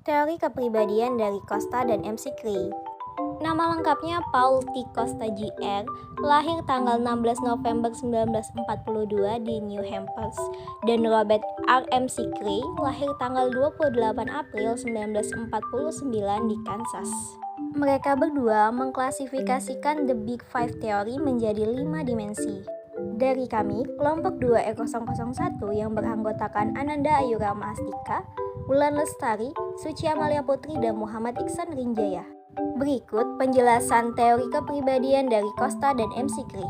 Teori kepribadian dari Costa dan McCree. Nama lengkapnya Paul T. Costa Jr., lahir tanggal 16 November 1942 di New Hampshire, dan Robert R. McCree, lahir tanggal 28 April 1949 di Kansas. Mereka berdua mengklasifikasikan The Big Five Theory menjadi 5 dimensi. Dari kami, kelompok 2E001 yang beranggotakan Ananda Ayura Mahastika, Wulan Lestari, Suci Amalia Putri, dan Muhammad Iksan Rinjaya. Berikut penjelasan teori kepribadian dari Costa dan McCree.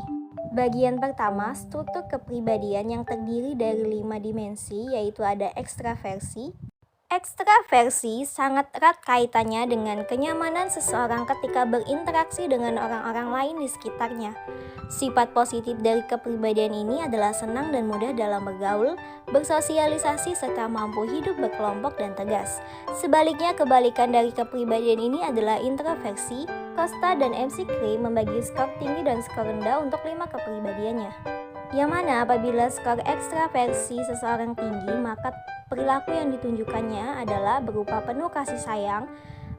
Bagian pertama, struktur kepribadian yang terdiri dari 5 dimensi, yaitu ada ekstraversi. Ekstraversi sangat erat kaitannya dengan kenyamanan seseorang ketika berinteraksi dengan orang-orang lain di sekitarnya. Sifat positif dari kepribadian ini adalah senang dan mudah dalam bergaul, bersosialisasi, serta mampu hidup berkelompok dan tegas. Sebaliknya, kebalikan dari kepribadian ini adalah introversi. Costa dan McCree membagi skor tinggi dan skor rendah untuk 5 kepribadiannya. Yang mana apabila skor ekstraversi seseorang tinggi, maka perilaku yang ditunjukkannya adalah berupa penuh kasih sayang,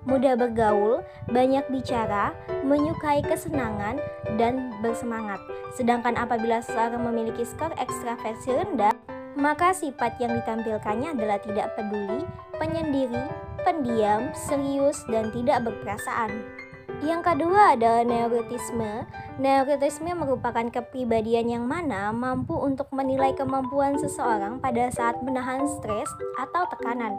mudah bergaul, banyak bicara, menyukai kesenangan, dan bersemangat. Sedangkan apabila seseorang memiliki skor ekstraversi rendah, maka sifat yang ditampilkannya adalah tidak peduli, penyendiri, pendiam, serius, dan tidak berperasaan. Yang kedua adalah neurotisme. Neurotisme merupakan kepribadian yang mana mampu untuk menilai kemampuan seseorang pada saat menahan stres atau tekanan.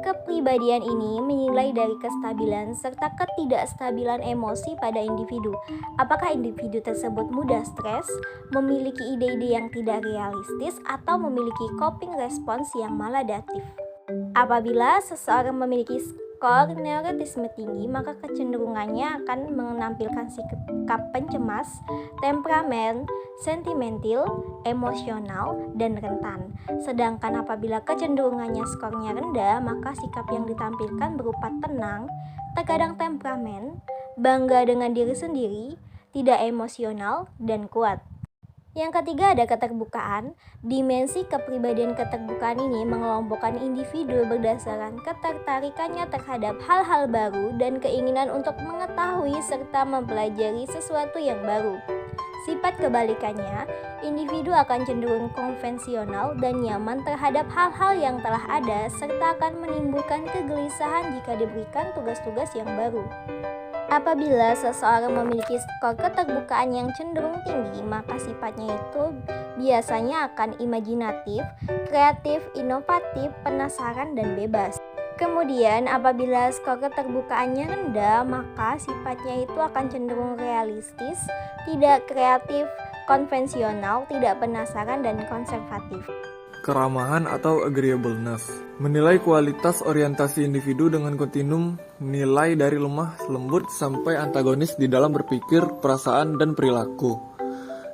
Kepribadian ini menilai dari kestabilan serta ketidakstabilan emosi pada individu. Apakah individu tersebut mudah stres, memiliki ide-ide yang tidak realistis, atau memiliki coping response yang maladaptif. Apabila seseorang memiliki skor neurotisme tinggi, maka kecenderungannya akan menampilkan sikap pencemas, temperamen, sentimental, emosional, dan rentan. Sedangkan apabila kecenderungannya skornya rendah, maka sikap yang ditampilkan berupa tenang, terkadang temperamen, bangga dengan diri sendiri, tidak emosional, dan kuat. Yang ketiga ada keterbukaan. Dimensi kepribadian keterbukaan ini mengelompokkan individu berdasarkan ketertarikannya terhadap hal-hal baru dan keinginan untuk mengetahui serta mempelajari sesuatu yang baru. Sifat kebalikannya, individu akan cenderung konvensional dan nyaman terhadap hal-hal yang telah ada serta akan menimbulkan kegelisahan jika diberikan tugas-tugas yang baru. Apabila seseorang memiliki skor keterbukaan yang cenderung tinggi, maka sifatnya itu biasanya akan imajinatif, kreatif, inovatif, penasaran, dan bebas. Kemudian apabila skor keterbukaannya rendah, maka sifatnya itu akan cenderung realistis, tidak kreatif, konvensional, tidak penasaran, dan konservatif. Keramahan atau agreeableness menilai kualitas orientasi individu dengan kontinum nilai dari lemah lembut sampai antagonis di dalam berpikir, perasaan, dan perilaku.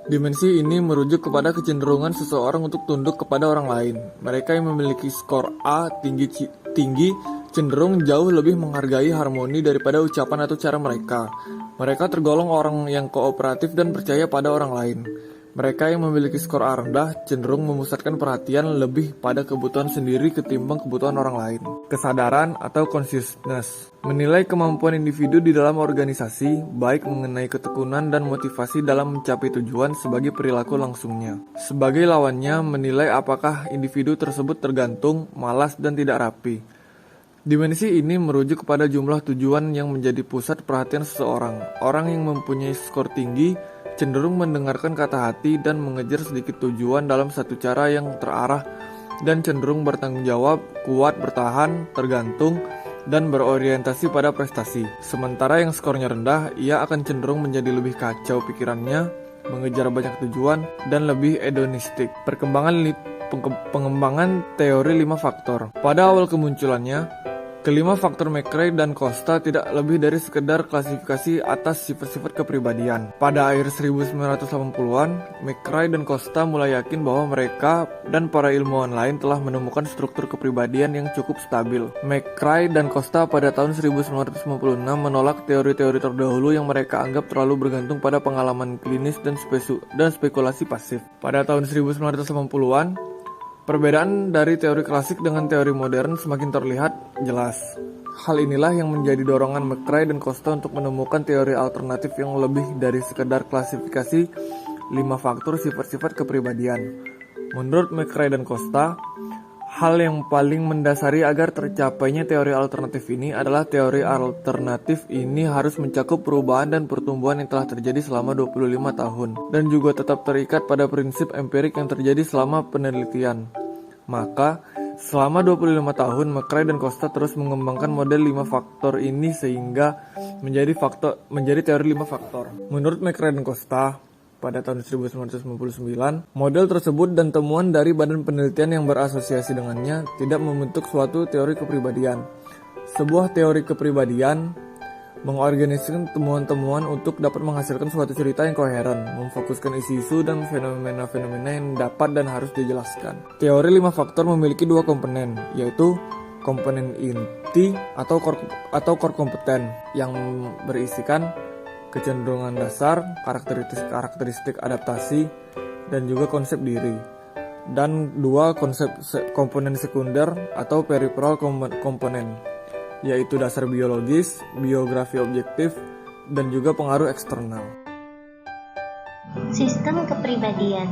Dimensi ini merujuk kepada kecenderungan seseorang untuk tunduk kepada orang lain. Mereka yang memiliki skor A tinggi cenderung jauh lebih menghargai harmoni daripada ucapan atau cara mereka. Mereka tergolong orang yang kooperatif dan percaya pada orang lain. Mereka yang memiliki skor A rendah cenderung memusatkan perhatian lebih pada kebutuhan sendiri ketimbang kebutuhan orang lain. Kesadaran atau consciousness menilai kemampuan individu di dalam organisasi, baik mengenai ketekunan dan motivasi dalam mencapai tujuan sebagai perilaku langsungnya. Sebagai lawannya, menilai apakah individu tersebut tergantung, malas, dan tidak rapi. Dimensi ini merujuk kepada jumlah tujuan yang menjadi pusat perhatian seseorang. Orang yang mempunyai skor tinggi cenderung mendengarkan kata hati dan mengejar sedikit tujuan dalam satu cara yang terarah dan cenderung bertanggung jawab, kuat bertahan, tergantung, dan berorientasi pada prestasi. Sementara yang skornya rendah, ia akan cenderung menjadi lebih kacau pikirannya, mengejar banyak tujuan, dan lebih hedonistik. Pengembangan teori 5 faktor. Pada awal kemunculannya, kelima faktor McCree dan Costa tidak lebih dari sekedar klasifikasi atas sifat-sifat kepribadian. Pada akhir 1980-an, McCree dan Costa mulai yakin bahwa mereka dan para ilmuwan lain telah menemukan struktur kepribadian yang cukup stabil. McCree dan Costa pada tahun 1956 menolak teori-teori terdahulu yang mereka anggap terlalu bergantung pada pengalaman klinis dan spekulasi pasif. Pada tahun 1980-an, Perbedaan dari teori klasik dengan teori modern semakin terlihat jelas. Hal inilah yang menjadi dorongan McRae dan Costa untuk menemukan teori alternatif yang lebih dari sekedar klasifikasi 5 faktor sifat-sifat kepribadian. Menurut McRae dan Costa, hal yang paling mendasari agar tercapainya teori alternatif ini adalah teori alternatif ini harus mencakup perubahan dan pertumbuhan yang telah terjadi selama 25 tahun dan juga tetap terikat pada prinsip empirik yang terjadi selama penelitian. Maka, selama 25 tahun, McRae dan Costa terus mengembangkan model 5 faktor ini sehingga menjadi teori 5 faktor. Menurut McRae dan Costa, pada tahun 1999, model tersebut dan temuan dari badan penelitian yang berasosiasi dengannya tidak membentuk suatu teori kepribadian. Sebuah teori kepribadian mengorganisasikan temuan-temuan untuk dapat menghasilkan suatu cerita yang koheren, memfokuskan isu-isu dan fenomena-fenomena yang dapat dan harus dijelaskan. Teori 5 faktor memiliki 2 komponen, yaitu komponen inti atau core kompeten yang berisikan kecenderungan dasar, karakteristik adaptasi, dan juga konsep diri. Dan 2 komponen sekunder atau peripheral komponen, yaitu dasar biologis, biografi objektif, dan juga pengaruh eksternal. Sistem kepribadian.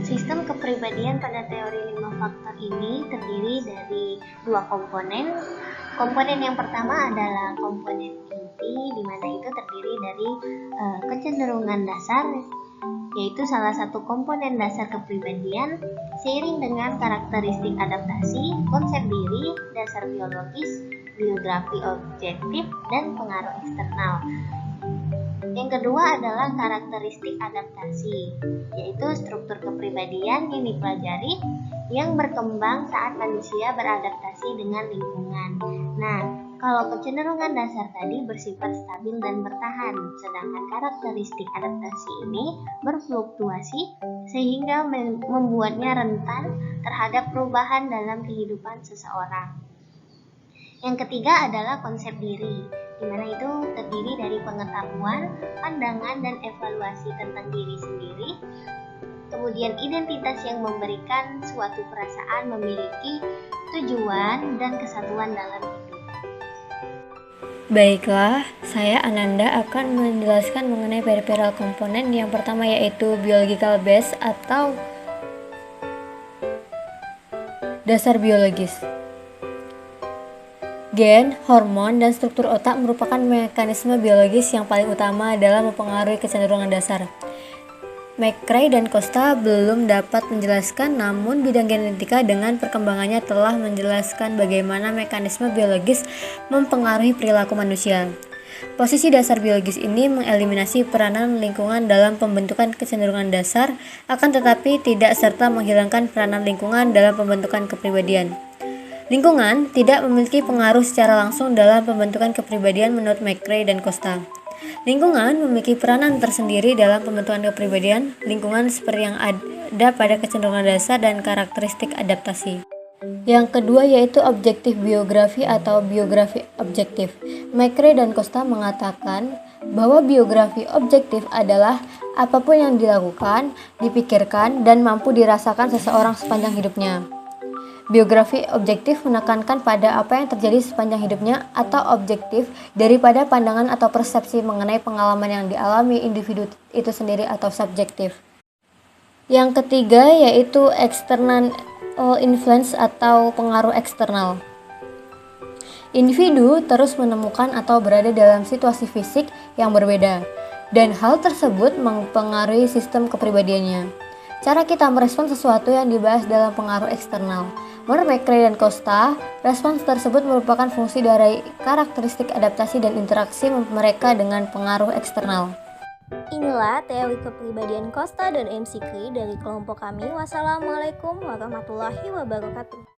Sistem kepribadian pada teori 5 faktor ini terdiri dari 2 komponen. Komponen yang pertama adalah komponen inti, di mana itu terdiri dari kecenderungan dasar, yaitu salah satu komponen dasar kepribadian, seiring dengan karakteristik adaptasi, konsep diri, dasar biologis, biografi objektif, dan pengaruh eksternal. Yang kedua adalah karakteristik adaptasi, yaitu struktur kepribadian yang dipelajari yang berkembang saat manusia beradaptasi dengan lingkungan. Nah, kalau kecenderungan dasar tadi bersifat stabil dan bertahan, sedangkan karakteristik adaptasi ini berfluktuasi sehingga membuatnya rentan terhadap perubahan dalam kehidupan seseorang. Yang ketiga adalah konsep diri, di mana itu terdiri dari pengetahuan, pandangan, dan evaluasi tentang diri sendiri. Kemudian identitas yang memberikan suatu perasaan memiliki tujuan dan kesatuan dalam hidup. Baiklah, saya Ananda akan menjelaskan mengenai peripheral komponen. Yang pertama yaitu biological base atau dasar biologis. Gen, hormon, dan struktur otak merupakan mekanisme biologis yang paling utama dalam mempengaruhi kecenderungan dasar. McRae dan Costa belum dapat menjelaskan, namun bidang genetika dengan perkembangannya telah menjelaskan bagaimana mekanisme biologis mempengaruhi perilaku manusia. Posisi dasar biologis ini mengeliminasi peranan lingkungan dalam pembentukan kecenderungan dasar, akan tetapi tidak serta menghilangkan peranan lingkungan dalam pembentukan kepribadian. Lingkungan tidak memiliki pengaruh secara langsung dalam pembentukan kepribadian menurut McRae dan Costa. Lingkungan memiliki peranan tersendiri dalam pembentukan kepribadian. Lingkungan seperti yang ada pada kecenderungan dasar dan karakteristik adaptasi. Yang kedua yaitu objektif biografi atau biografi objektif. McRae dan Costa mengatakan bahwa biografi objektif adalah apapun yang dilakukan, dipikirkan, dan mampu dirasakan seseorang sepanjang hidupnya. Biografi objektif menekankan pada apa yang terjadi sepanjang hidupnya atau objektif daripada pandangan atau persepsi mengenai pengalaman yang dialami individu itu sendiri atau subjektif. Yang ketiga yaitu external influence atau pengaruh eksternal. Individu terus menemukan atau berada dalam situasi fisik yang berbeda, dan hal tersebut mempengaruhi sistem kepribadiannya. Cara kita merespons sesuatu yang dibahas dalam pengaruh eksternal. Menurut McRae dan Costa, respons tersebut merupakan fungsi dari karakteristik adaptasi dan interaksi mereka dengan pengaruh eksternal. Inilah teori kepribadian Costa dan MC Cree dari kelompok kami. Wassalamualaikum warahmatullahi wabarakatuh.